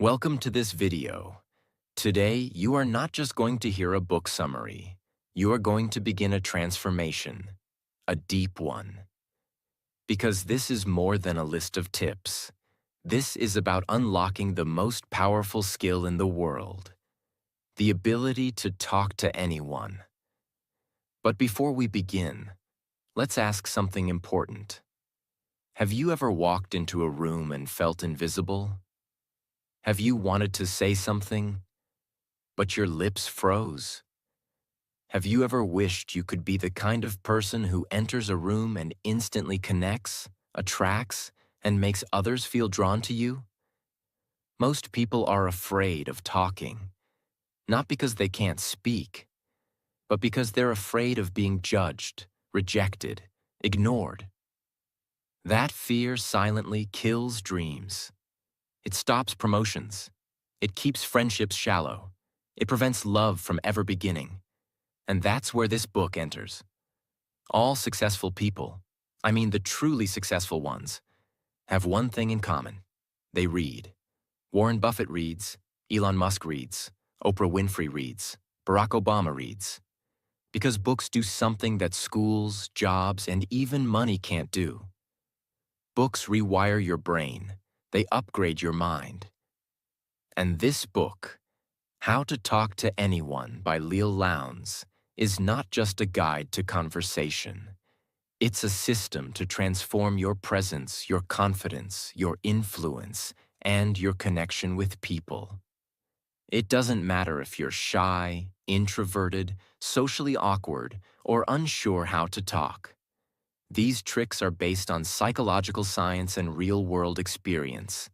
Welcome to this video. Today, you are not just going to hear a book summary. You are going to begin a transformation, a deep one. Because this is more than a list of tips. This is about unlocking the most powerful skill in the world, the ability to talk to anyone. But before we begin, let's ask something important. Have you ever walked into a room and felt invisible? Have you wanted to say something, but your lips froze? Have you ever wished you could be the kind of person who enters a room and instantly connects, attracts, and makes others feel drawn to you? Most people are afraid of talking, not because they can't speak, but because they're afraid of being judged, rejected, ignored. That fear silently kills dreams. It stops promotions. It keeps friendships shallow. It prevents love from ever beginning. And that's where this book enters. All successful people, I mean the truly successful ones, have one thing in common. They read. Warren Buffett reads, Elon Musk reads, Oprah Winfrey reads, Barack Obama reads. Because books do something that schools, jobs, and even money can't do. Books rewire your brain. They upgrade your mind. And this book, How to Talk to Anyone by Leil Lowndes, is not just a guide to conversation. It's a system to transform your presence, your confidence, your influence, and your connection with people. It doesn't matter if you're shy, introverted, socially awkward, or unsure how to talk. These tricks are based on psychological science and real-world experience.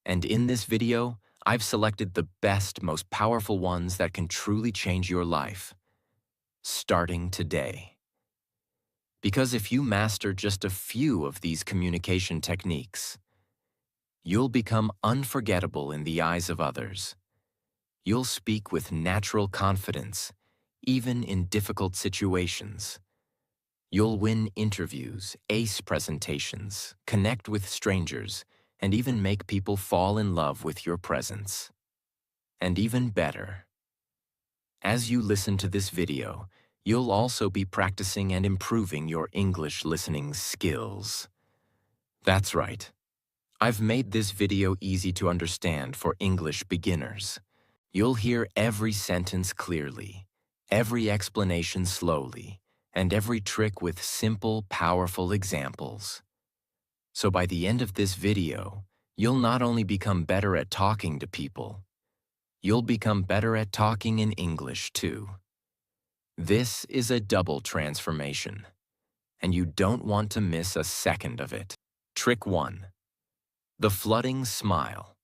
And in this video, I've selected the best, most powerful ones that can truly change your life, starting today. Because if you master just a few of these communication techniques, you'll become unforgettable in the eyes of others. You'll speak with natural confidence, even in difficult situations. You'll win interviews, ace presentations, connect with strangers, and even make people fall in love with your presence. And even better, as you listen to this video, you'll also be practicing and improving your English listening skills. That's right. I've made this video easy to understand for English beginners. You'll hear every sentence clearly, every explanation slowly, and every trick with simple, powerful examples. So by the end of this video, you'll not only become better at talking to people, you'll become better at talking in English too. This is a double transformation, and you don't want to miss a second of it. Trick 1. The flooding smile.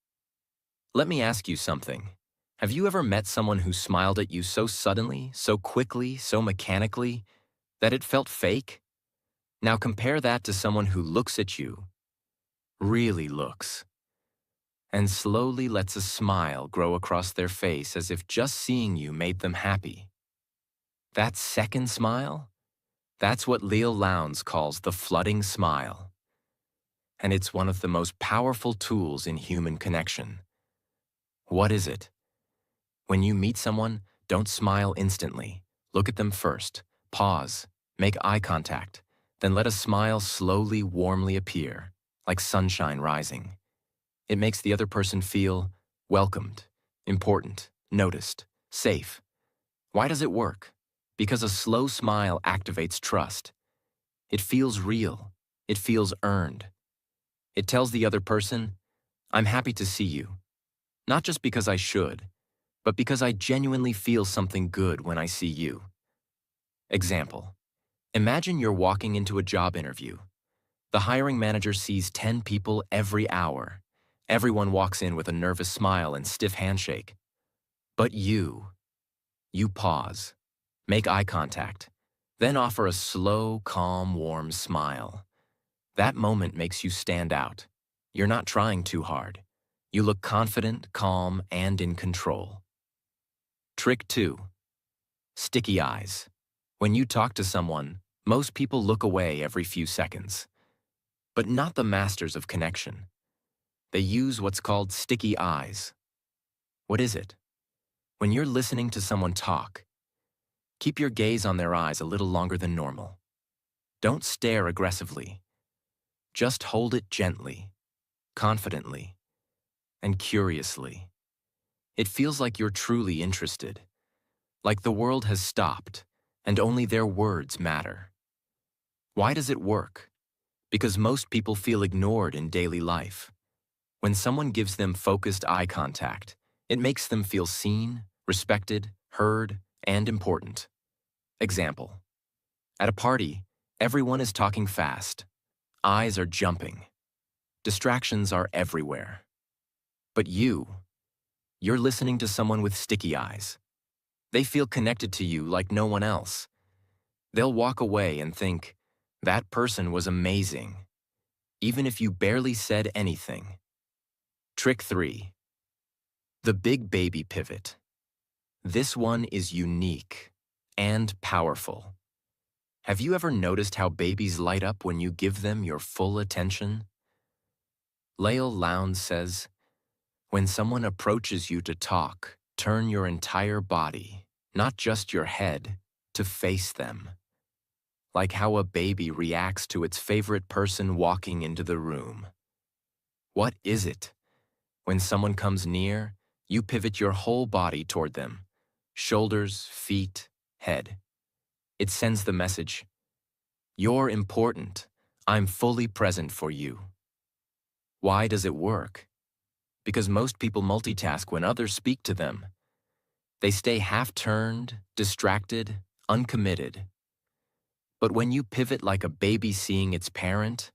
Let me ask you something. Have you ever met someone who smiled at you so suddenly, so quickly, so mechanically, that it felt fake? Now compare that to someone who looks at you, really looks, and slowly lets a smile grow across their face as if just seeing you made them happy. That second smile? That's what Leil Lowndes calls the flooding smile. And it's one of the most powerful tools in human connection. What is it? When you meet someone, don't smile instantly. Look at them first. Pause. Make eye contact. Then let a smile slowly, warmly appear, like sunshine rising. It makes the other person feel welcomed, important, noticed, safe. Why does it work? Because a slow smile activates trust. It feels real. It feels earned. It tells the other person, I'm happy to see you. Not just because I should, but because I genuinely feel something good when I see you. Example. Imagine you're walking into a job interview. The hiring manager sees 10 people every hour. Everyone walks in with a nervous smile and stiff handshake. But you pause, make eye contact, then offer a slow, calm, warm smile. That moment makes you stand out. You're not trying too hard. You look confident, calm, and in control. Trick 2. Sticky eyes. When you talk to someone, most people look away every few seconds. But not the masters of connection. They use what's called sticky eyes. What is it? When you're listening to someone talk, keep your gaze on their eyes a little longer than normal. Don't stare aggressively. Just hold it gently, confidently, and curiously. It feels like you're truly interested, like the world has stopped, and only their words matter. Why does it work? Because most people feel ignored in daily life. When someone gives them focused eye contact, it makes them feel seen, respected, heard, and important. Example: at a party, everyone is talking fast. Eyes are jumping. Distractions are everywhere. But you're listening to someone with sticky eyes. They feel connected to you like no one else. They'll walk away and think, that person was amazing, even if you barely said anything. Trick 3. The big baby pivot. This one is unique and powerful. Have you ever noticed how babies light up when you give them your full attention? Leil Lowndes says, when someone approaches you to talk, turn your entire body, not just your head, to face them. Like how a baby reacts to its favorite person walking into the room. What is it? When someone comes near, you pivot your whole body toward them. Shoulders, feet, head. It sends the message, you're important. I'm fully present for you. Why does it work? Because most people multitask when others speak to them. They stay half-turned, distracted, uncommitted. But when you pivot like a baby seeing its parent,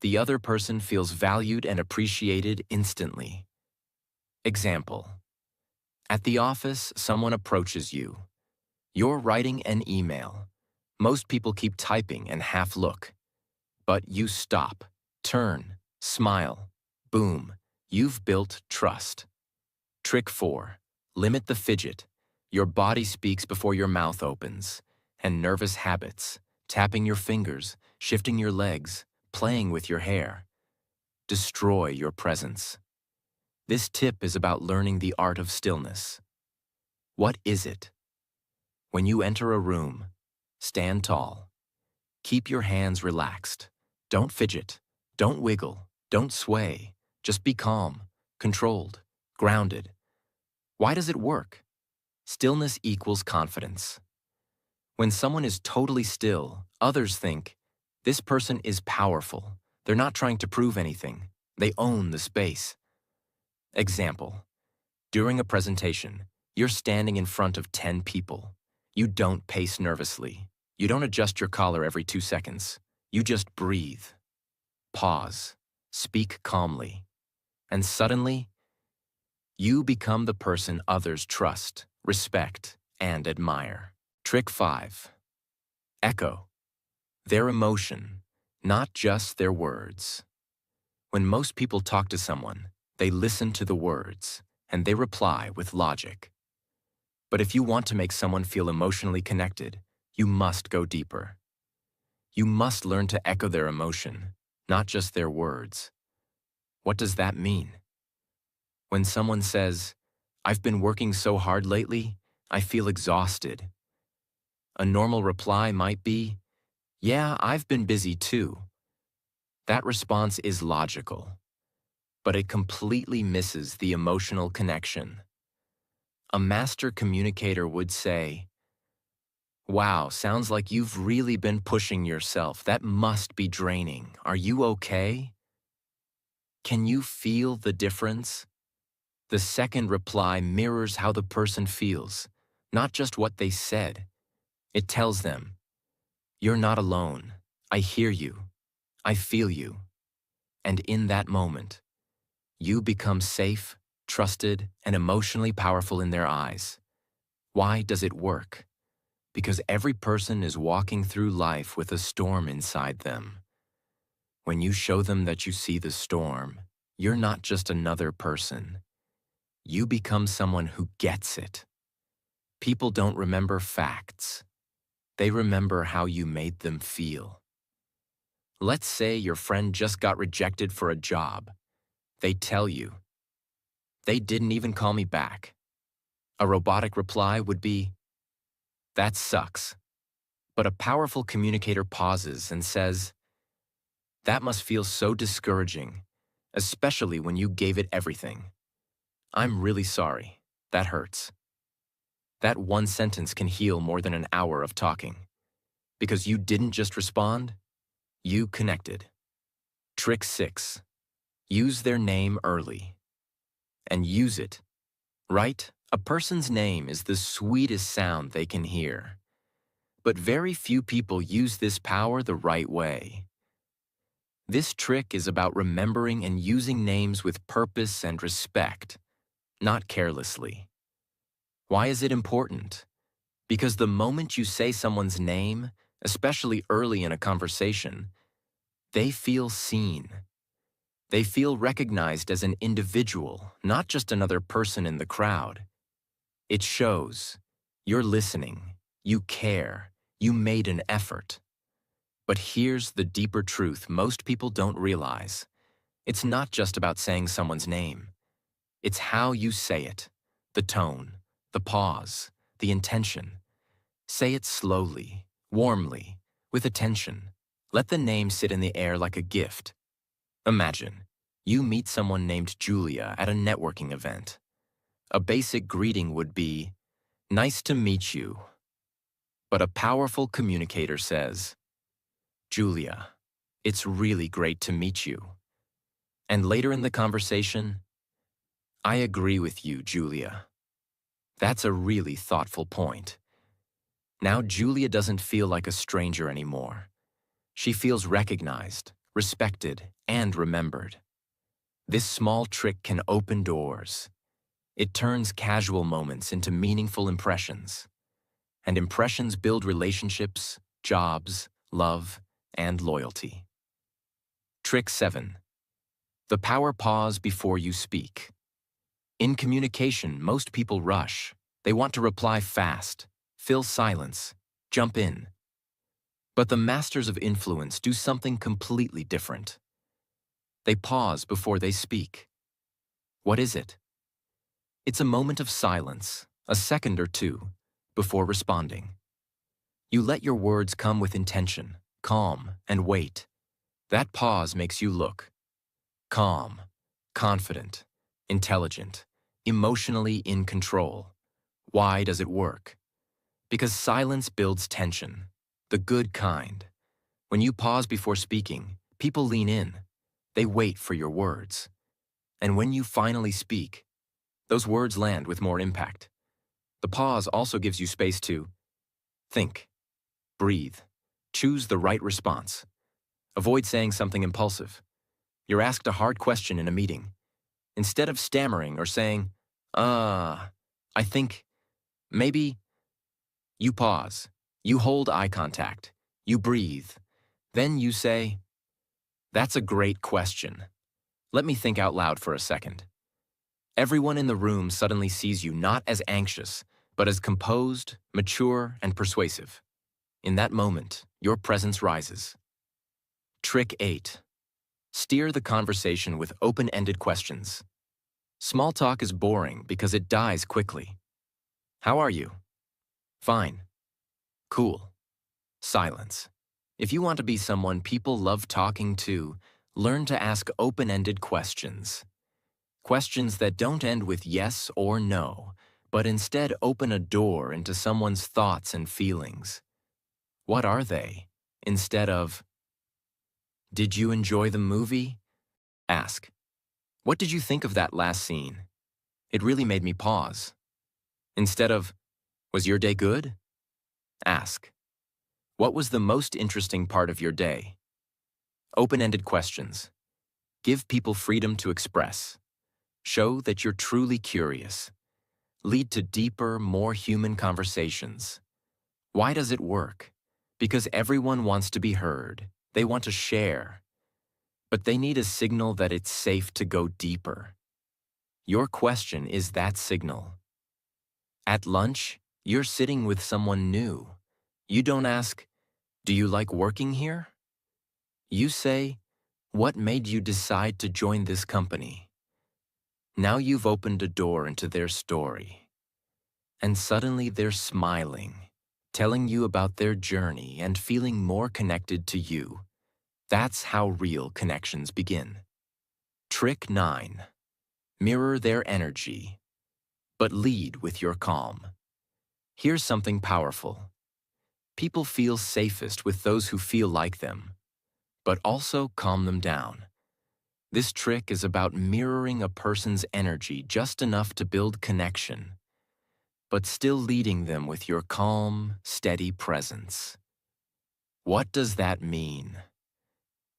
the other person feels valued and appreciated instantly. Example: at the office, someone approaches you. You're writing an email. Most people keep typing and half look. But you stop, turn, smile. Boom, you've built trust. Trick 4. Limit the fidget. Your body speaks before your mouth opens. And nervous habits, tapping your fingers, shifting your legs, playing with your hair, destroy your presence. This tip is about learning the art of stillness. What is it? When you enter a room, stand tall. Keep your hands relaxed. Don't fidget. Don't wiggle. Don't sway. Just be calm, controlled, grounded. Why does it work? Stillness equals confidence. When someone is totally still, others think, this person is powerful. They're not trying to prove anything. They own the space. Example: during a presentation, you're standing in front of 10 people. You don't pace nervously. You don't adjust your collar every 2 seconds. You just breathe. Pause. Speak calmly. And suddenly, you become the person others trust, respect, and admire. Trick 5. Echo. Their emotion, not just their words. When most people talk to someone, they listen to the words, and they reply with logic. But if you want to make someone feel emotionally connected, you must go deeper. You must learn to echo their emotion, not just their words. What does that mean? When someone says, "I've been working so hard lately, I feel exhausted," a normal reply might be, "Yeah, I've been busy too." That response is logical, but it completely misses the emotional connection. A master communicator would say, "Wow, sounds like you've really been pushing yourself. That must be draining. Are you okay?" Can you feel the difference? The second reply mirrors how the person feels, not just what they said. It tells them, "You're not alone. I hear you. I feel you." And in that moment, you become safe, trusted, and emotionally powerful in their eyes. Why does it work? Because every person is walking through life with a storm inside them. When you show them that you see the storm, you're not just another person. You become someone who gets it. People don't remember facts. They remember how you made them feel. Let's say your friend just got rejected for a job. They tell you. They didn't even call me back. A robotic reply would be, that sucks. But a powerful communicator pauses and says, that must feel so discouraging, especially when you gave it everything. I'm really sorry. That hurts. That one sentence can heal more than an hour of talking. Because you didn't just respond, you connected. Trick 6. Use their name early. And use it. Right? A person's name is the sweetest sound they can hear. But very few people use this power the right way. This trick is about remembering and using names with purpose and respect, not carelessly. Why is it important? Because the moment you say someone's name, especially early in a conversation, they feel seen. They feel recognized as an individual, not just another person in the crowd. It shows. You're listening. You care. You made an effort. But here's the deeper truth most people don't realize. It's not just about saying someone's name. It's how you say it, the tone, the pause, the intention. Say it slowly, warmly, with attention. Let the name sit in the air like a gift. Imagine, you meet someone named Julia at a networking event. A basic greeting would be, nice to meet you. But a powerful communicator says, Julia, it's really great to meet you. And later in the conversation, I agree with you, Julia. That's a really thoughtful point. Now Julia doesn't feel like a stranger anymore. She feels recognized, respected, and remembered. This small trick can open doors. It turns casual moments into meaningful impressions. And impressions build relationships, jobs, love, and loyalty. Trick 7. The power pause before you speak. In communication, most people rush. They want to reply fast, fill silence, jump in. But the masters of influence do something completely different. They pause before they speak. What is it? It's a moment of silence, a second or two, before responding. You let your words come with intention, calm, and wait. That pause makes you look calm, confident, intelligent, emotionally in control. Why does it work? Because silence builds tension, the good kind. When you pause before speaking, people lean in. They wait for your words. And when you finally speak, those words land with more impact. The pause also gives you space to think, breathe, choose the right response. Avoid saying something impulsive. You're asked a hard question in a meeting. Instead of stammering or saying, I think, maybe, you pause. You hold eye contact. You breathe. Then you say, that's a great question. Let me think out loud for a second. Everyone in the room suddenly sees you not as anxious, but as composed, mature, and persuasive. In that moment, your presence rises. Trick 8. Steer the conversation with open-ended questions. Small talk is boring because it dies quickly. How are you? Fine. Cool. Silence. If you want to be someone people love talking to, learn to ask open-ended questions. Questions that don't end with yes or no, but instead open a door into someone's thoughts and feelings. What are they? Instead of, did you enjoy the movie? Ask, what did you think of that last scene? It really made me pause. Instead of, was your day good? Ask, what was the most interesting part of your day? Open-ended questions. Give people freedom to express. Show that you're truly curious. Lead to deeper, more human conversations. Why does it work? Because everyone wants to be heard. They want to share. But they need a signal that it's safe to go deeper. Your question is that signal. At lunch, you're sitting with someone new. You don't ask, do you like working here? You say, what made you decide to join this company? Now you've opened a door into their story, and suddenly they're smiling, telling you about their journey and feeling more connected to you. That's how real connections begin. Trick 9. Mirror their energy, but lead with your calm. Here's something powerful. People feel safest with those who feel like them, but also calm them down. This trick is about mirroring a person's energy just enough to build connection, but still leading them with your calm, steady presence. What does that mean?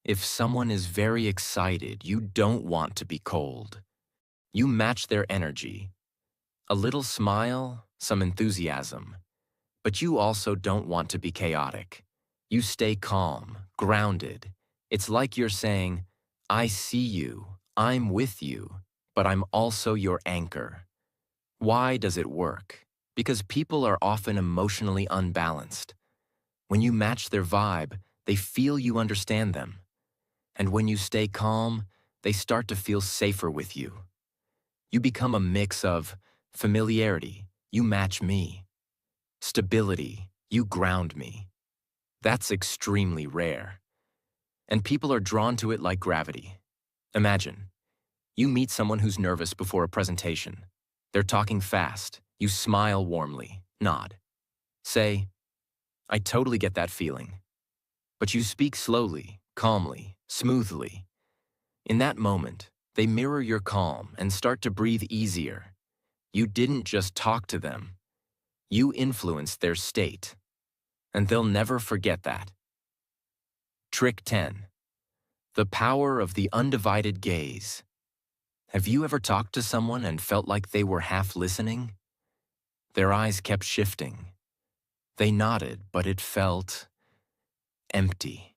If someone is very excited, you don't want to be cold. You match their energy. A little smile, some enthusiasm. But you also don't want to be chaotic. You stay calm, grounded. It's like you're saying, I see you, I'm with you, but I'm also your anchor. Why does it work? Because people are often emotionally unbalanced. When you match their vibe, they feel you understand them. And when you stay calm, they start to feel safer with you. You become a mix of familiarity, you match me, stability, you ground me. That's extremely rare. And people are drawn to it like gravity. Imagine, you meet someone who's nervous before a presentation. They're talking fast. You smile warmly, nod. Say, I totally get that feeling. But you speak slowly, calmly, smoothly. In that moment, they mirror your calm and start to breathe easier. You didn't just talk to them. You influenced their state. And they'll never forget that. Trick 10. The power of the undivided gaze. Have you ever talked to someone and felt like they were half listening? Their eyes kept shifting. They nodded, but it felt empty.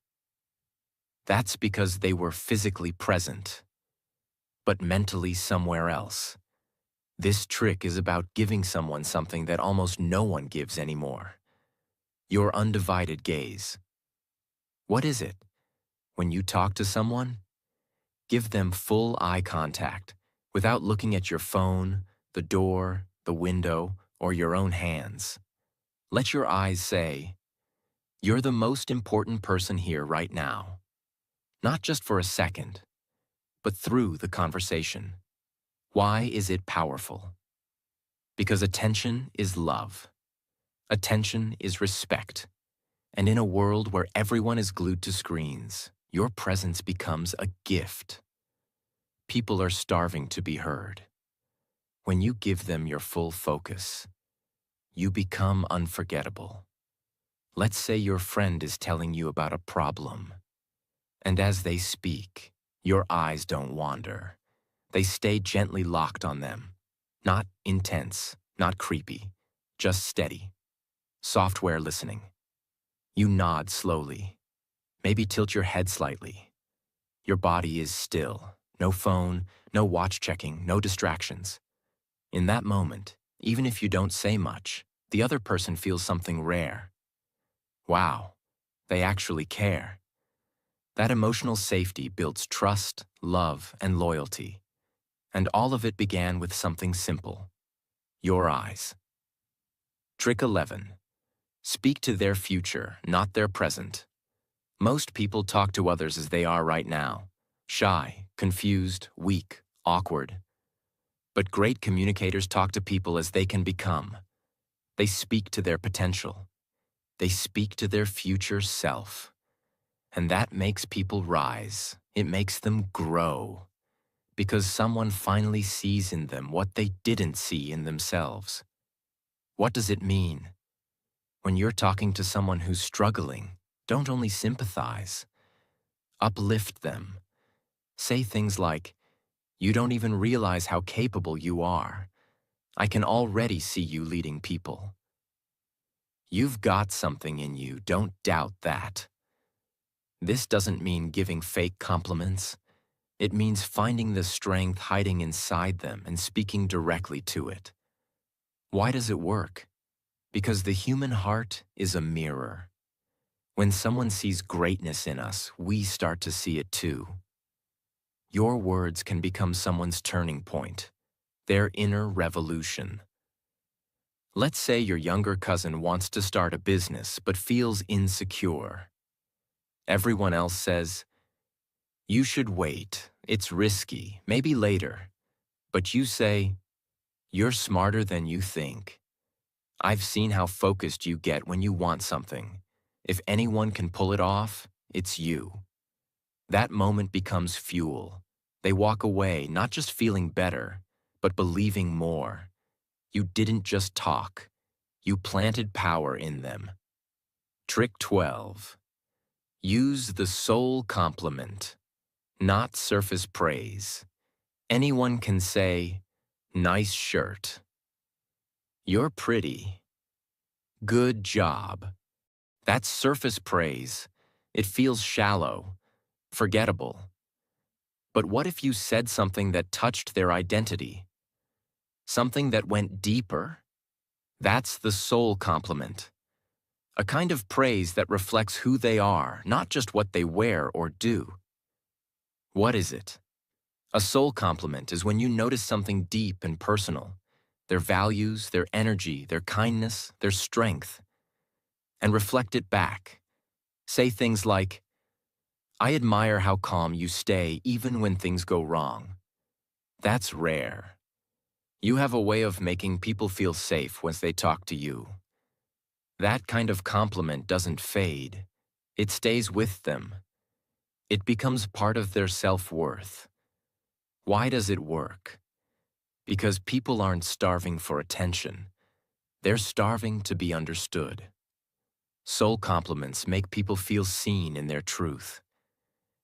That's because they were physically present, but mentally somewhere else. This trick is about giving someone something that almost no one gives anymore. Your undivided gaze. What is it? When you talk to someone, give them full eye contact without looking at your phone, the door, the window, or your own hands. Let your eyes say, you're the most important person here right now. Not just for a second, but through the conversation. Why is it powerful? Because attention is love. Attention is respect. And in a world where everyone is glued to screens, your presence becomes a gift. People are starving to be heard. When you give them your full focus, you become unforgettable. Let's say your friend is telling you about a problem, and as they speak, your eyes don't wander. They stay gently locked on them. Not intense, not creepy, just steady. Software listening. You nod slowly. Maybe tilt your head slightly. Your body is still. No phone, no watch checking, no distractions. In that moment, even if you don't say much, the other person feels something rare. Wow, they actually care. That emotional safety builds trust, love, and loyalty. And all of it began with something simple. Your eyes. Trick 11. Speak to their future, not their present. Most people talk to others as they are right now. Shy, confused, weak, awkward. But great communicators talk to people as they can become. They speak to their potential. They speak to their future self. And that makes people rise. It makes them grow. Because someone finally sees in them what they didn't see in themselves. What does it mean? When you're talking to someone who's struggling, don't only sympathize. Uplift them. Say things like, you don't even realize how capable you are. I can already see you leading people. You've got something in you, don't doubt that. This doesn't mean giving fake compliments. It means finding the strength hiding inside them and speaking directly to it. Why does it work? Because the human heart is a mirror. When someone sees greatness in us, we start to see it too. your words can become someone's turning point, their inner revolution. Let's say your younger cousin wants to start a business but feels insecure. Everyone else says, "You should wait, it's risky, maybe later." But you say, "You're smarter than you think. I've seen how focused you get when you want something. If anyone can pull it off, it's you." That moment becomes fuel. They walk away not just feeling better, but believing more. You didn't just talk. You planted power in them. Trick 12. Use the soul compliment, not surface praise. Anyone can say, "Nice shirt." "You're pretty." "Good job." That's surface praise. It feels shallow, forgettable. But what if you said something that touched their identity? Something that went deeper? That's the soul compliment. A kind of praise that reflects who they are, not just what they wear or do. What is it? A soul compliment is when you notice something deep and personal, their values, their energy, their kindness, their strength, and reflect it back. Say things like, "I admire how calm you stay even when things go wrong." That's rare. You have a way of making people feel safe once they talk to you. That kind of compliment doesn't fade. It stays with them. It becomes part of their self-worth. Why does it work? Because people aren't starving for attention. They're starving to be understood. Soul compliments make people feel seen in their truth.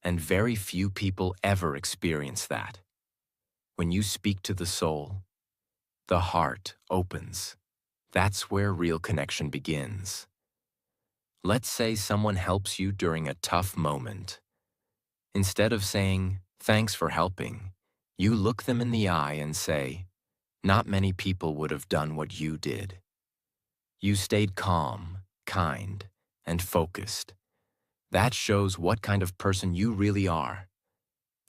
And very few people ever experience that. When you speak to the soul, the heart opens. That's where real connection begins. Let's say someone helps you during a tough moment. Instead of saying, "Thanks for helping," you look them in the eye and say, "Not many people would have done what you did." You stayed calm, kind, and focused. That shows what kind of person you really are.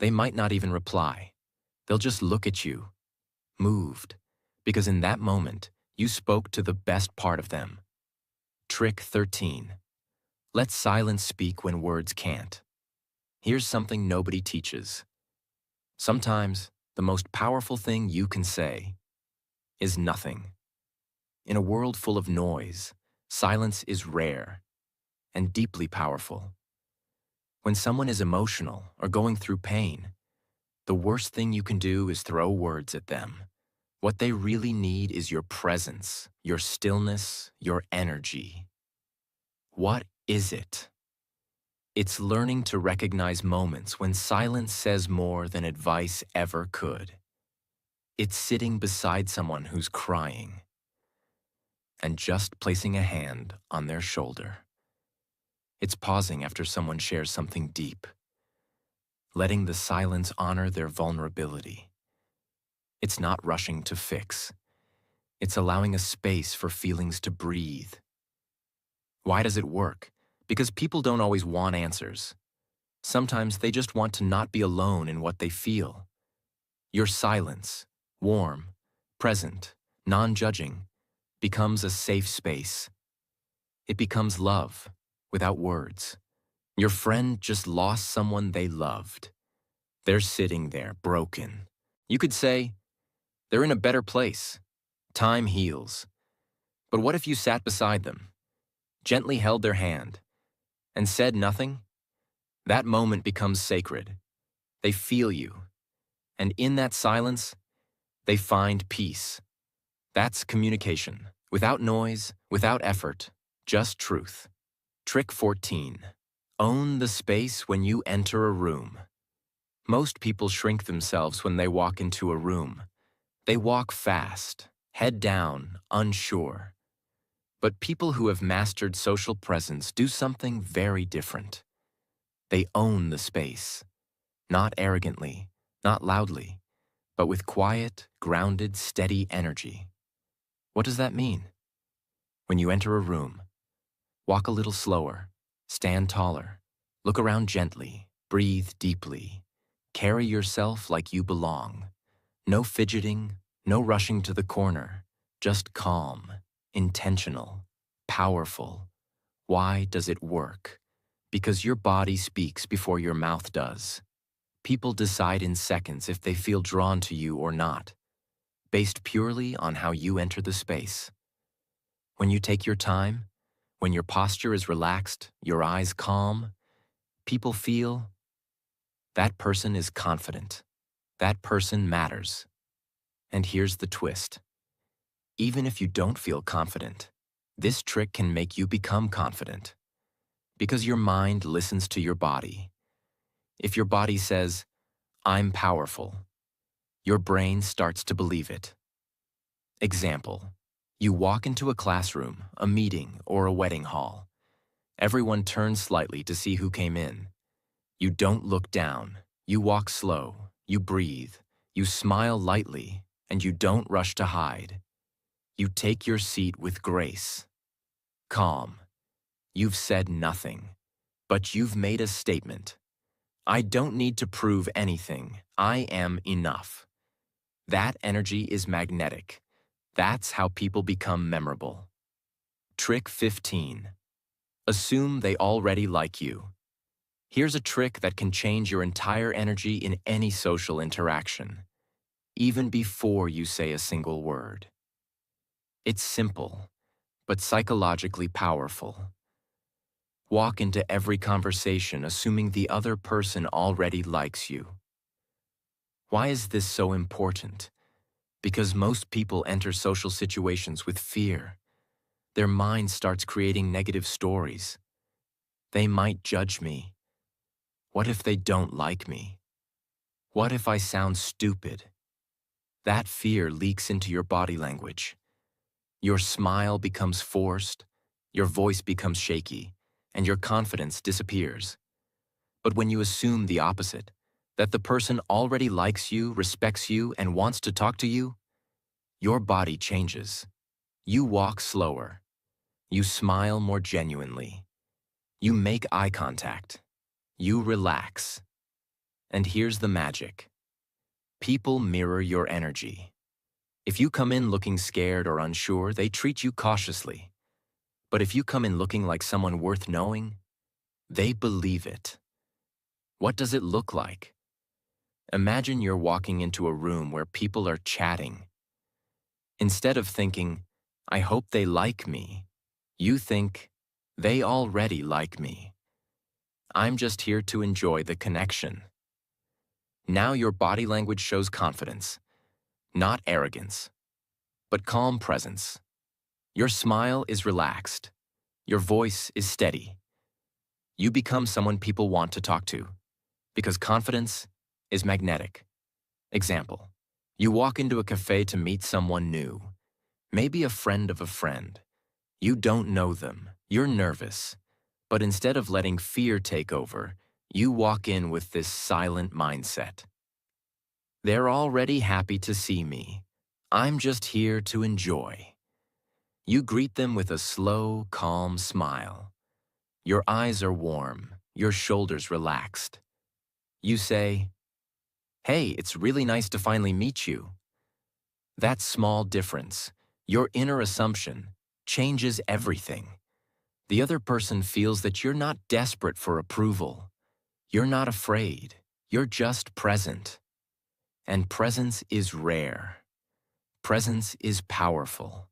They might not even reply. They'll just look at you, moved, because in that moment, you spoke to the best part of them. Trick 13. Let silence speak when words can't. Here's something nobody teaches. Sometimes, the most powerful thing you can say is nothing. In a world full of noise, silence is rare and deeply powerful. When someone is emotional or going through pain, the worst thing you can do is throw words at them. What they really need is your presence, your stillness, your energy. What is it? It's learning to recognize moments when silence says more than advice ever could. It's sitting beside someone who's crying and just placing a hand on their shoulder. It's pausing after someone shares something deep, letting the silence honor their vulnerability. It's not rushing to fix. It's allowing a space for feelings to breathe. Why does it work? Because people don't always want answers. Sometimes they just want to not be alone in what they feel. Your silence, warm, present, non-judging, becomes a safe space. It becomes love, without words. Your friend just lost someone they loved. They're sitting there, broken. You could say, "They're in a better place. Time heals." But what if you sat beside them, gently held their hand, and said nothing? That moment becomes sacred. They feel you. And in that silence, they find peace. That's communication. Without noise, without effort, just truth. Trick 14. Own the space when you enter a room. Most people shrink themselves when they walk into a room. They walk fast, head down, unsure. But people who have mastered social presence do something very different. They own the space. Not arrogantly, not loudly, but with quiet, grounded, steady energy. What does that mean? When you enter a room, walk a little slower, stand taller, look around gently, breathe deeply. Carry yourself like you belong. No fidgeting, no rushing to the corner. Just calm, intentional, powerful. Why does it work? Because your body speaks before your mouth does. People decide in seconds if they feel drawn to you or not, based purely on how you enter the space. When you take your time, when your posture is relaxed, your eyes calm, people feel that person is confident. That person matters. And here's the twist. Even if you don't feel confident, this trick can make you become confident. Because your mind listens to your body. If your body says, "I'm powerful," your brain starts to believe it. Example, you walk into a classroom, a meeting, or a wedding hall. Everyone turns slightly to see who came in. You don't look down. You walk slow. You breathe. You smile lightly, and you don't rush to hide. You take your seat with grace. Calm. You've said nothing, but you've made a statement. I don't need to prove anything. I am enough. That energy is magnetic. That's how people become memorable. Trick 15. Assume they already like you. Here's a trick that can change your entire energy in any social interaction, even before you say a single word. It's simple, but psychologically powerful. Walk into every conversation assuming the other person already likes you. Why is this so important? Because most people enter social situations with fear. Their mind starts creating negative stories. They might judge me. What if they don't like me? What if I sound stupid? That fear leaks into your body language. Your smile becomes forced, your voice becomes shaky, and your confidence disappears. But when you assume the opposite, that the person already likes you, respects you, and wants to talk to you, your body changes. You walk slower. You smile more genuinely. You make eye contact. You relax. And here's the magic. People mirror your energy. If you come in looking scared or unsure, they treat you cautiously. But if you come in looking like someone worth knowing, they believe it. What does it look like? Imagine you're walking into a room where people are chatting. Instead of thinking, I hope they like me, you think, they already like me. I'm just here to enjoy the connection. Now your body language shows confidence, not arrogance, but calm presence. Your smile is relaxed. Your voice is steady. You become someone people want to talk to, because confidence is magnetic. Example, you walk into a cafe to meet someone new, maybe a friend of a friend. You don't know them, you're nervous, but instead of letting fear take over, you walk in with this silent mindset. They're already happy to see me. I'm just here to enjoy. You greet them with a slow, calm smile. Your eyes are warm, your shoulders relaxed. You say, "Hey, it's really nice to finally meet you." That small difference, your inner assumption, changes everything. The other person feels that you're not desperate for approval. You're not afraid. You're just present. And presence is rare. Presence is powerful.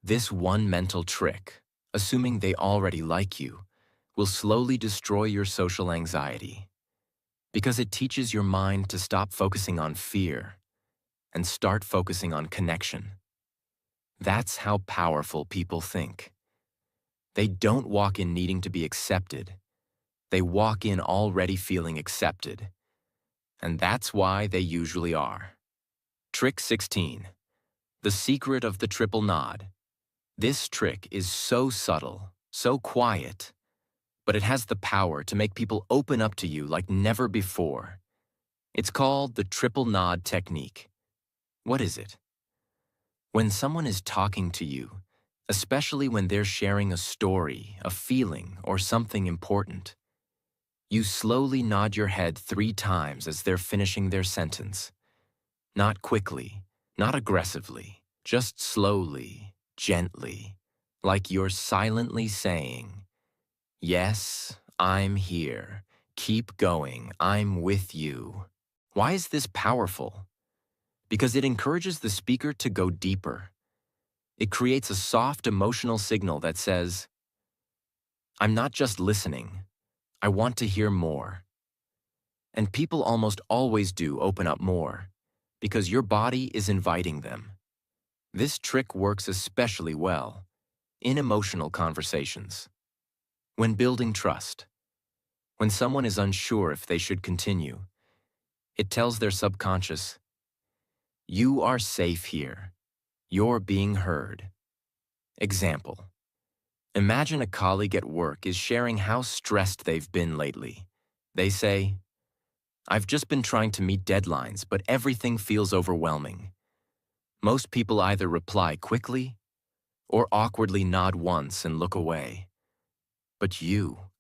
This one mental trick, assuming they already like you, will slowly destroy your social anxiety. Because it teaches your mind to stop focusing on fear and start focusing on connection. That's how powerful people think. They don't walk in needing to be accepted. They walk in already feeling accepted. And that's why they usually are. Trick 16. The secret of the triple nod. This trick is so subtle, so quiet, but it has the power to make people open up to you like never before. It's called the triple nod technique. What is it? When someone is talking to you, especially when they're sharing a story, a feeling, or something important, You slowly nod your head 3 times as they're finishing their sentence. Not quickly, not aggressively, just slowly, gently, like you're silently saying, "Yes, I'm here. Keep going. I'm with you." Why is this powerful? Because it encourages the speaker to go deeper. It creates a soft emotional signal that says, "I'm not just listening. I want to hear more." And people almost always do open up more, because your body is inviting them. This trick works especially well in emotional conversations. When building trust, when someone is unsure if they should continue, it tells their subconscious, "You are safe here. You're being heard." Example: imagine a colleague at work is sharing how stressed they've been lately. They say, "I've just been trying to meet deadlines, but everything feels overwhelming." Most people either reply quickly or awkwardly nod once and look away. But you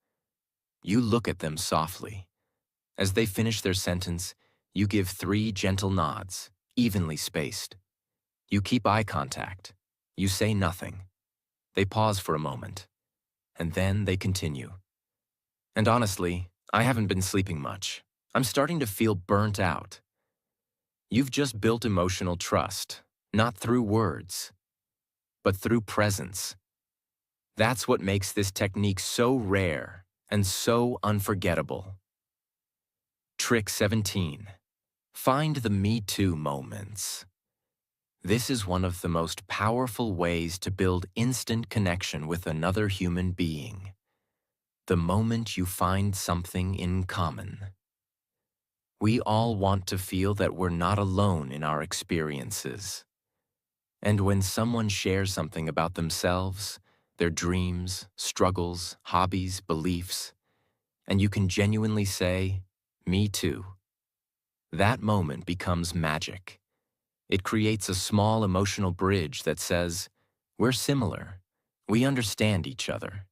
look at them softly. As they finish their sentence, you give 3 gentle nods, evenly spaced. You keep eye contact. You say nothing. They pause for a moment, and then they continue. "And honestly, I haven't been sleeping much. I'm starting to feel burnt out." You've just built emotional trust, not through words, but through presence. That's what makes this technique so rare and so unforgettable. Trick 17. Find the Me Too moments. This is one of the most powerful ways to build instant connection with another human being. The moment you find something in common. We all want to feel that we're not alone in our experiences. And when someone shares something about themselves, their dreams, struggles, hobbies, beliefs, and you can genuinely say, "Me too," that moment becomes magic. It creates a small emotional bridge that says, "We're similar. We understand each other."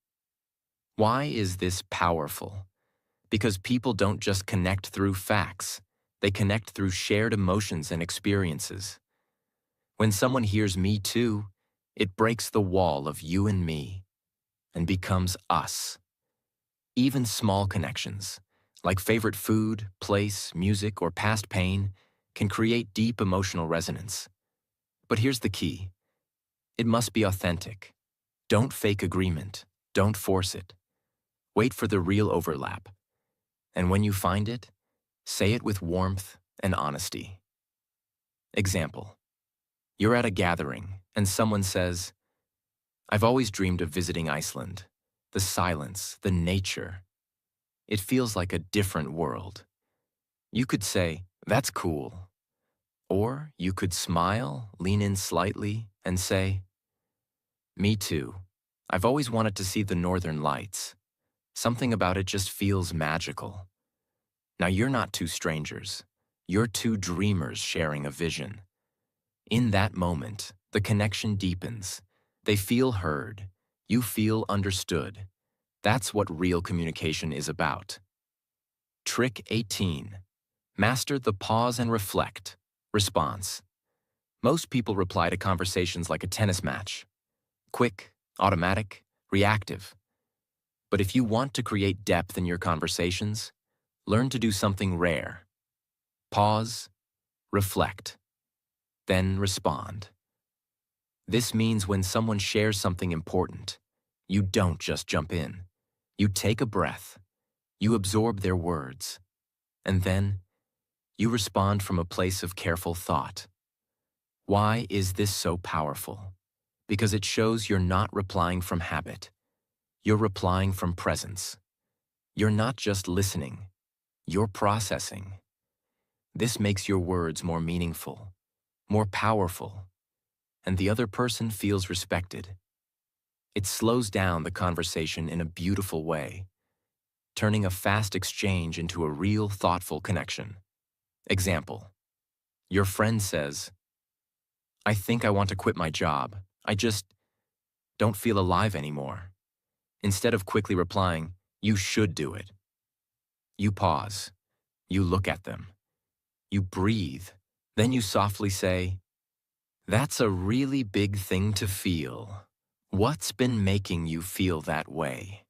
Why is this powerful? Because people don't just connect through facts. They connect through shared emotions and experiences. When someone hears "me too," it breaks the wall of you and me and becomes us. Even small connections, like favorite food, place, music, or past pain, can create deep emotional resonance. But here's the key. It must be authentic. Don't fake agreement. Don't force it. Wait for the real overlap. And when you find it, say it with warmth and honesty. Example: you're at a gathering, and someone says, "I've always dreamed of visiting Iceland. The silence, the nature. It feels like a different world." You could say, "That's cool." Or you could smile, lean in slightly, and say, "Me too. I've always wanted to see the northern lights. Something about it just feels magical." Now you're not two strangers. You're two dreamers sharing a vision. In that moment, the connection deepens. They feel heard. You feel understood. That's what real communication is about. Trick 18. Master the pause and reflect. Response. Most people reply to conversations like a tennis match. Quick, automatic, reactive. But if you want to create depth in your conversations, learn to do something rare. Pause, reflect, then respond. This means when someone shares something important, you don't just jump in. You take a breath, you absorb their words, and then you respond from a place of careful thought. Why is this so powerful? Because it shows you're not replying from habit. You're replying from presence. You're not just listening, you're processing. This makes your words more meaningful, more powerful, and the other person feels respected. It slows down the conversation in a beautiful way, turning a fast exchange into a real, thoughtful connection. Example: your friend says, "I think I want to quit my job. I just don't feel alive anymore." Instead of quickly replying, "You should do it," You pause. You look at them. You breathe. Then you softly say, "That's a really big thing to feel. What's been making you feel that way?"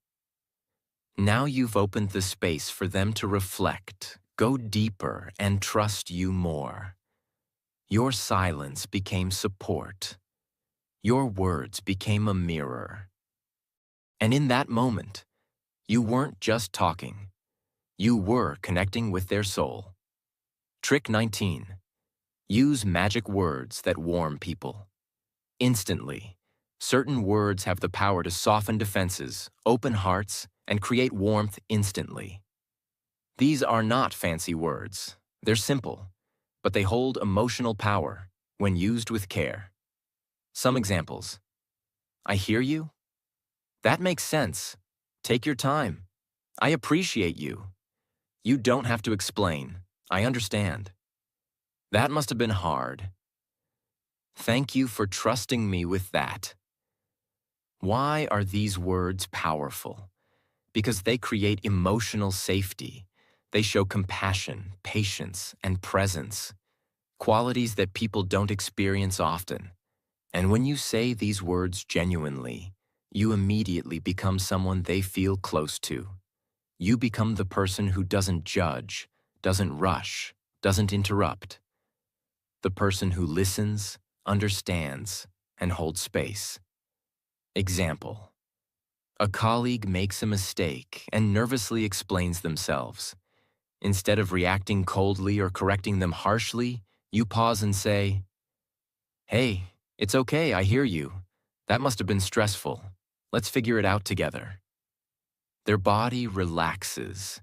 Now you've opened the space for them to reflect, go deeper, and trust you more. Your silence became support. Your words became a mirror. And in that moment, you weren't just talking. You were connecting with their soul. Trick 19. Use magic words that warm people. Instantly, certain words have the power to soften defenses, open hearts, and create warmth instantly. These are not fancy words. They're simple, but they hold emotional power when used with care. Some examples. "I hear you." "That makes sense." "Take your time." "I appreciate you." "You don't have to explain. I understand." "That must have been hard." "Thank you for trusting me with that." Why are these words powerful? Because they create emotional safety. They show compassion, patience, and presence, qualities that people don't experience often. And when you say these words genuinely, you immediately become someone they feel close to. You become the person who doesn't judge, doesn't rush, doesn't interrupt. The person who listens, understands, and holds space. Example. A colleague makes a mistake and nervously explains themselves. Instead of reacting coldly or correcting them harshly, you pause and say, "Hey, it's okay, I hear you. That must have been stressful. Let's figure it out together." Their body relaxes.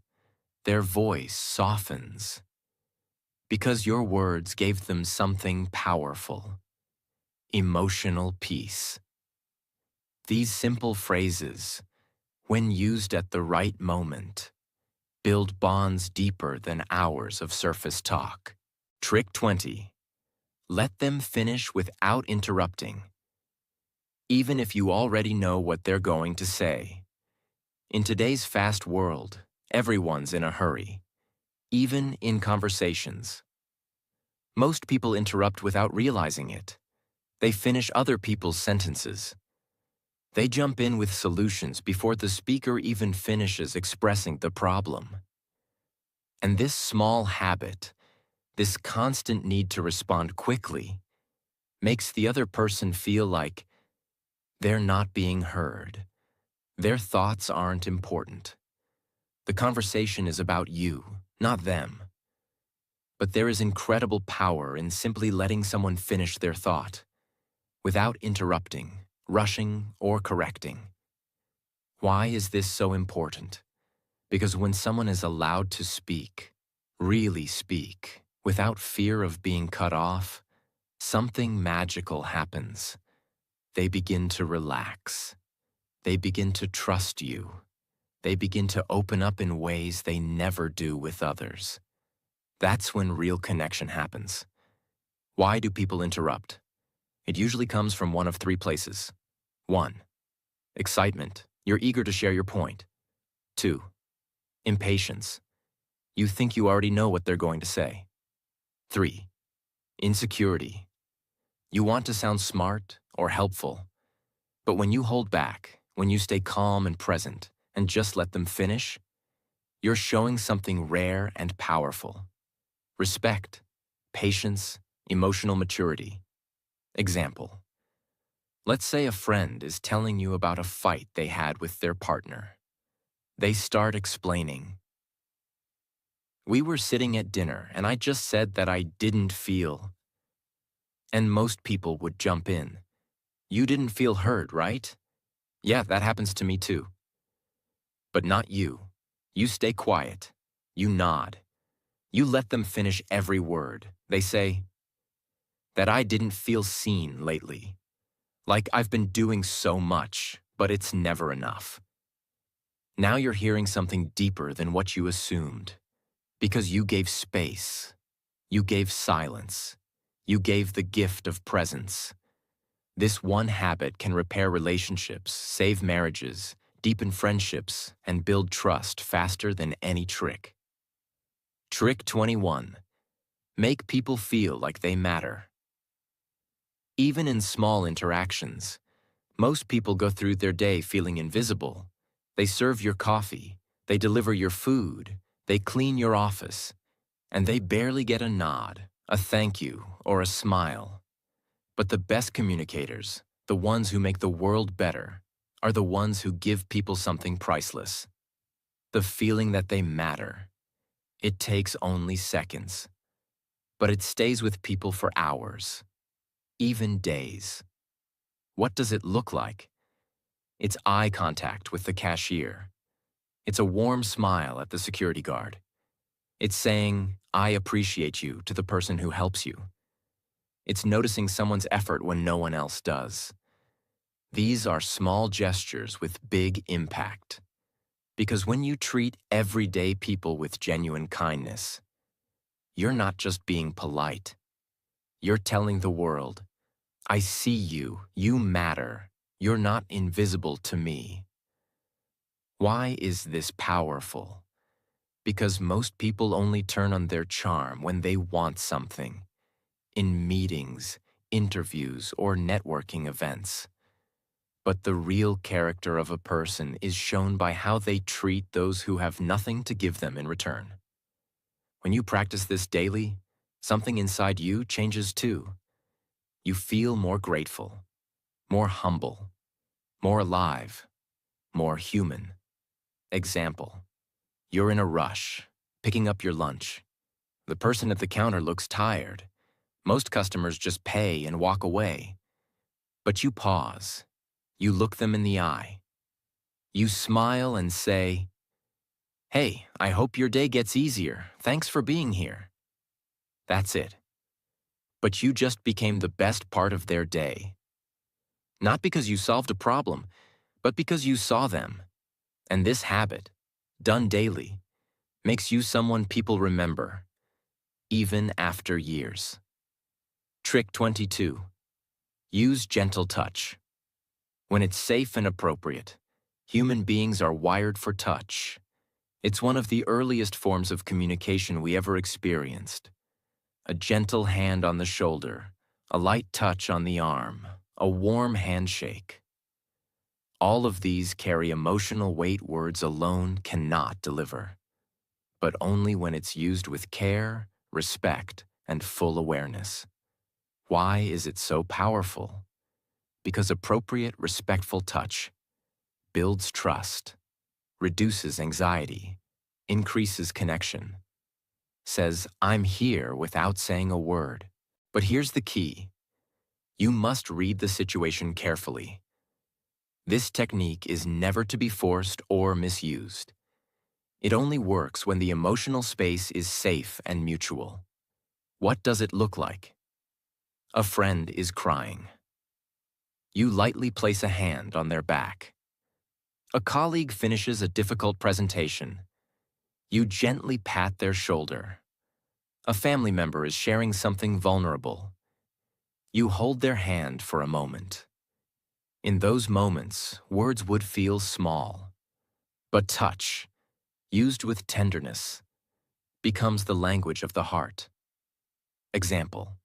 Their voice softens. Because your words gave them something powerful. Emotional peace. These simple phrases, when used at the right moment, build bonds deeper than hours of surface talk. Trick 20. Let them finish without interrupting, even if you already know what they're going to say. In today's fast world, everyone's in a hurry, even in conversations. Most people interrupt without realizing it. They finish other people's sentences. They jump in with solutions before the speaker even finishes expressing the problem. And this small habit, this constant need to respond quickly, makes the other person feel like they're not being heard. Their thoughts aren't important. The conversation is about you, not them. But there is incredible power in simply letting someone finish their thought, without interrupting, rushing, or correcting. Why is this so important? Because when someone is allowed to speak, really speak, without fear of being cut off, something magical happens. They begin to relax. They begin to trust you. They begin to open up in ways they never do with others. That's when real connection happens. Why do people interrupt? It usually comes from one of three places. 1. Excitement. You're eager to share your point. 2. Impatience. You think you already know what they're going to say. 3. Insecurity. You want to sound smart or helpful. But when you hold back, when you stay calm and present, and just let them finish, you're showing something rare and powerful. Respect, patience, emotional maturity. Example. Let's say a friend is telling you about a fight they had with their partner. They start explaining. "We were sitting at dinner and I just said that I didn't feel." And most people would jump in. "You didn't feel heard, right?" "Yeah, that happens to me too." But not you. You stay quiet. You nod. You let them finish every word. They say, "That I didn't feel seen lately. Like I've been doing so much, but it's never enough." Now you're hearing something deeper than what you assumed. Because you gave space. You gave silence. You gave the gift of presence. This one habit can repair relationships, save marriages, deepen friendships, and build trust faster than any trick. Trick 21. Make people feel like they matter. Even in small interactions, most people go through their day feeling invisible. They serve your coffee, they deliver your food, they clean your office, and they barely get a nod, a thank you, or a smile. But the best communicators, the ones who make the world better, are the ones who give people something priceless. The feeling that they matter. It takes only seconds, but it stays with people for hours, even days. What does it look like? It's eye contact with the cashier. It's a warm smile at the security guard. It's saying, "I appreciate you" to the person who helps you. It's noticing someone's effort when no one else does. These are small gestures with big impact. Because when you treat everyday people with genuine kindness, you're not just being polite. You're telling the world, "I see you, you matter, you're not invisible to me." Why is this powerful? Because most people only turn on their charm when they want something. In meetings, interviews, or networking events. But the real character of a person is shown by how they treat those who have nothing to give them in return. When you practice this daily, something inside you changes too. You feel more grateful, more humble, more alive, more human. Example, you're in a rush, picking up your lunch. The person at the counter looks tired. Most customers just pay and walk away. But you pause. You look them in the eye. You smile and say, "Hey, I hope your day gets easier. Thanks for being here." That's it. But you just became the best part of their day. Not because you solved a problem, but because you saw them. And this habit, done daily, makes you someone people remember, even after years. Trick 22. Use gentle touch. When it's safe and appropriate, human beings are wired for touch. It's one of the earliest forms of communication we ever experienced. A gentle hand on the shoulder, a light touch on the arm, a warm handshake. All of these carry emotional weight words alone cannot deliver, but only when it's used with care, respect, and full awareness. Why is it so powerful? Because appropriate, respectful touch builds trust, reduces anxiety, increases connection, says, "I'm here" without saying a word. But here's the key. You must read the situation carefully. This technique is never to be forced or misused. It only works when the emotional space is safe and mutual. What does it look like? A friend is crying. You lightly place a hand on their back. A colleague finishes a difficult presentation. You gently pat their shoulder. A family member is sharing something vulnerable. You hold their hand for a moment. In those moments, words would feel small. But touch, used with tenderness, becomes the language of the heart. Example,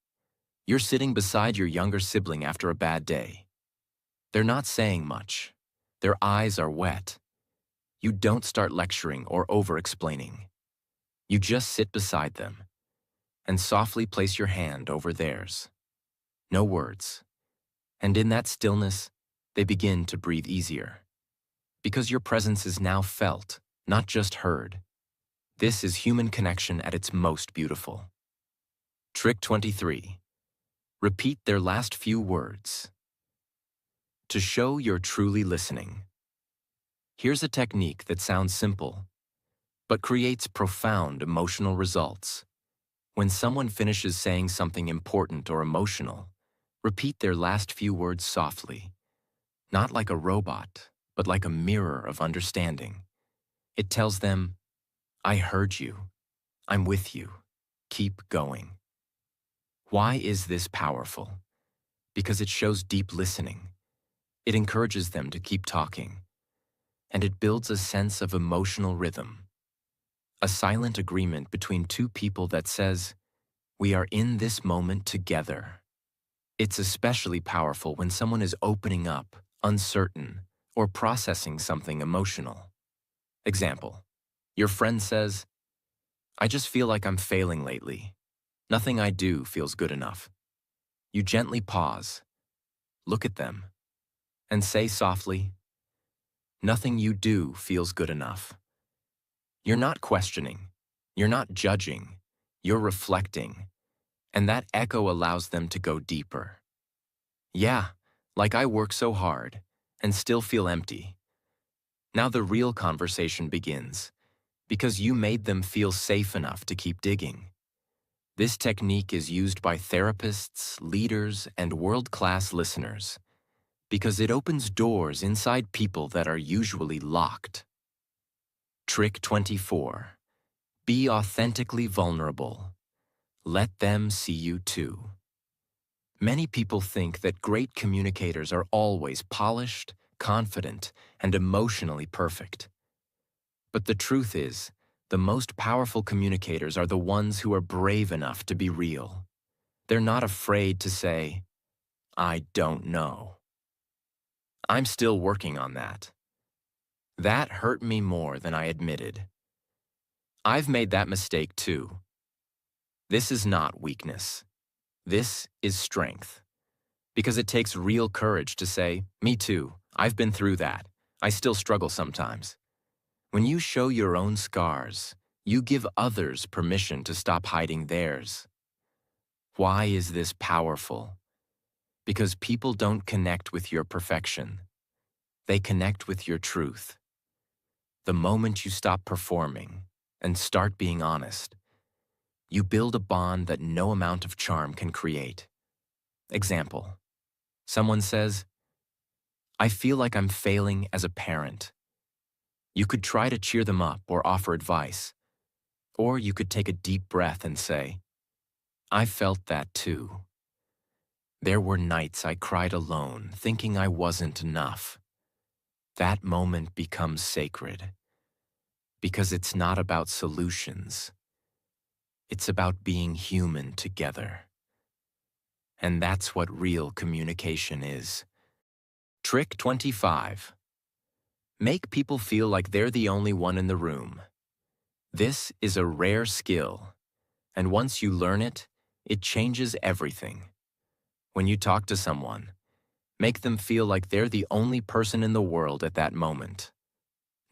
you're sitting beside your younger sibling after a bad day. They're not saying much. Their eyes are wet. You don't start lecturing or over-explaining. You just sit beside them and softly place your hand over theirs. No words. And in that stillness, they begin to breathe easier. Because your presence is now felt, not just heard. This is human connection at its most beautiful. Trick 23. Repeat their last few words. To show you're truly listening. Here's a technique that sounds simple, but creates profound emotional results. When someone finishes saying something important or emotional, repeat their last few words softly, not like a robot, but like a mirror of understanding. It tells them, "I heard you. I'm with you. Keep going." Why is this powerful? Because it shows deep listening. It encourages them to keep talking. And it builds a sense of emotional rhythm. a silent agreement between two people that says, "We are in this moment together." It's especially powerful when someone is opening up, uncertain, or processing something emotional. Example, your friend says, "I just feel like I'm failing lately. Nothing I do feels good enough." You gently pause, look at them, and say softly, "Nothing you do feels good enough." You're not questioning, you're not judging, you're reflecting, and that echo allows them to go deeper. "Yeah, like I work so hard and still feel empty." Now the real conversation begins, because you made them feel safe enough to keep digging. This technique is used by therapists, leaders, and world-class listeners, because it opens doors inside people that are usually locked. Trick 24. Be authentically vulnerable. Let them see you too. Many people think that great communicators are always polished, confident, and emotionally perfect. But the truth is, the most powerful communicators are the ones who are brave enough to be real. They're not afraid to say, "I don't know. I'm still working on that. That hurt me more than I admitted. I've made that mistake too." This is not weakness. This is strength. Because it takes real courage to say, "Me too, I've been through that. I still struggle sometimes." When you show your own scars, you give others permission to stop hiding theirs. Why is this powerful? Because people don't connect with your perfection. They connect with your truth. The moment you stop performing and start being honest, you build a bond that no amount of charm can create. Example, someone says, "I feel like I'm failing as a parent." You could try to cheer them up or offer advice. Or you could take a deep breath and say, "I felt that too. There were nights I cried alone, thinking I wasn't enough." That moment becomes sacred, because it's not about solutions. It's about being human together. And that's what real communication is. Trick 25. Make people feel like they're the only one in the room. This is a rare skill, and once you learn it, it changes everything. When you talk to someone, make them feel like they're the only person in the world at that moment.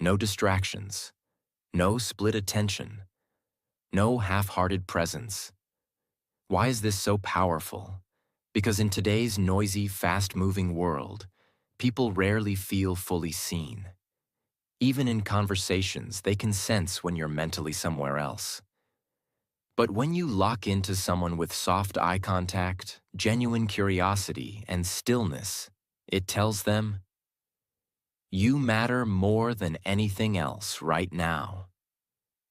No distractions, no split attention, no half-hearted presence. Why is this so powerful? Because in today's noisy, fast-moving world, people rarely feel fully seen. Even in conversations, they can sense when you're mentally somewhere else. But when you lock into someone with soft eye contact, genuine curiosity, and stillness, it tells them, "You matter more than anything else right now."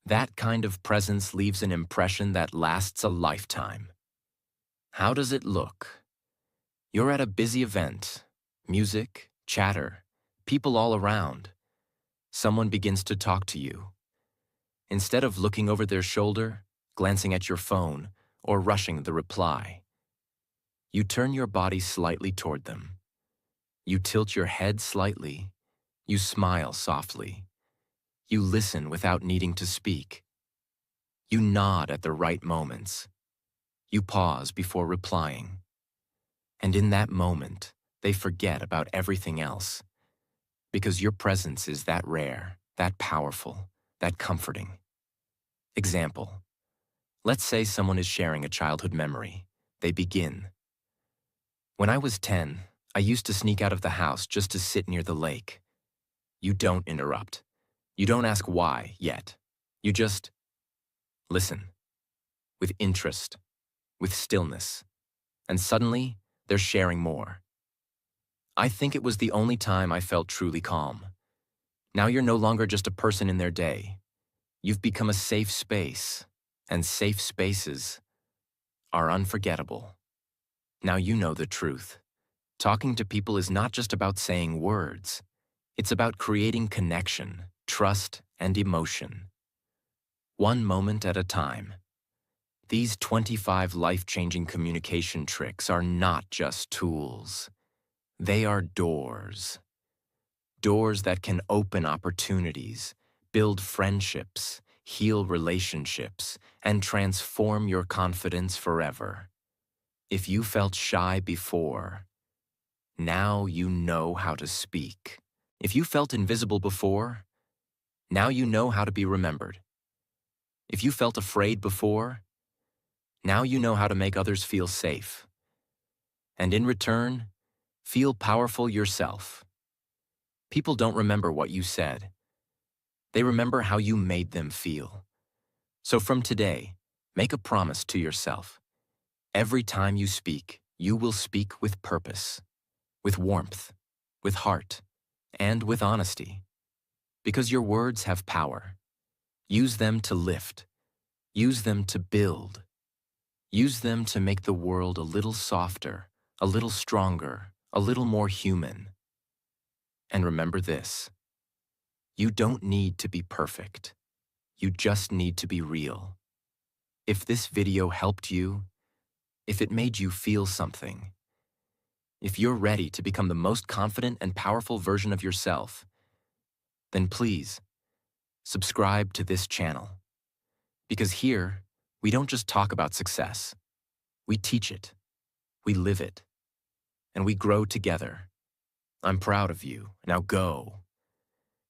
That kind of presence leaves an impression that lasts a lifetime. How does it look? You're at a busy event, music, chatter, people all around. Someone begins to talk to you. Instead of looking over their shoulder, glancing at your phone, or rushing the reply, you turn your body slightly toward them. You tilt your head slightly. You smile softly. You listen without needing to speak. You nod at the right moments. You pause before replying. And in that moment, they forget about everything else. Because your presence is that rare, that powerful, that comforting. Example, let's say someone is sharing a childhood memory. They begin, "When I was 10, I used to sneak out of the house just to sit near the lake." You don't interrupt. You don't ask why yet. You just listen, with interest, with stillness, and suddenly they're sharing more. "I think it was the only time I felt truly calm." Now you're no longer just a person in their day. You've become a safe space, and safe spaces are unforgettable. Now you know the truth. Talking to people is not just about saying words. It's about creating connection, trust, and emotion. one moment at a time. These 25 life-changing communication tricks are not just tools. They are doors. Doors that can open opportunities, build friendships, heal relationships, and transform your confidence forever. If you felt shy before, now you know how to speak. If you felt invisible before, now you know how to be remembered. If you felt afraid before, now you know how to make others feel safe. And in return, feel powerful yourself. People don't remember what you said. They remember how you made them feel. So from today, make a promise to yourself. Every time you speak, you will speak with purpose, with warmth, with heart, and with honesty. Because your words have power. Use them to lift. Use them to build. Use them to make the world a little softer, a little stronger, a little more human. And remember this: you don't need to be perfect. You just need to be real. If this video helped you, if it made you feel something, if you're ready to become the most confident and powerful version of yourself, then please subscribe to this channel. Because here, we don't just talk about success. We teach it, we live it, and we grow together. I'm proud of you. Now go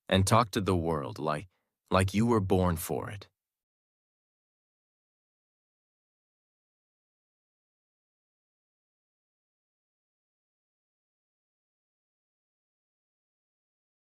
and talk to the world like you were born for it.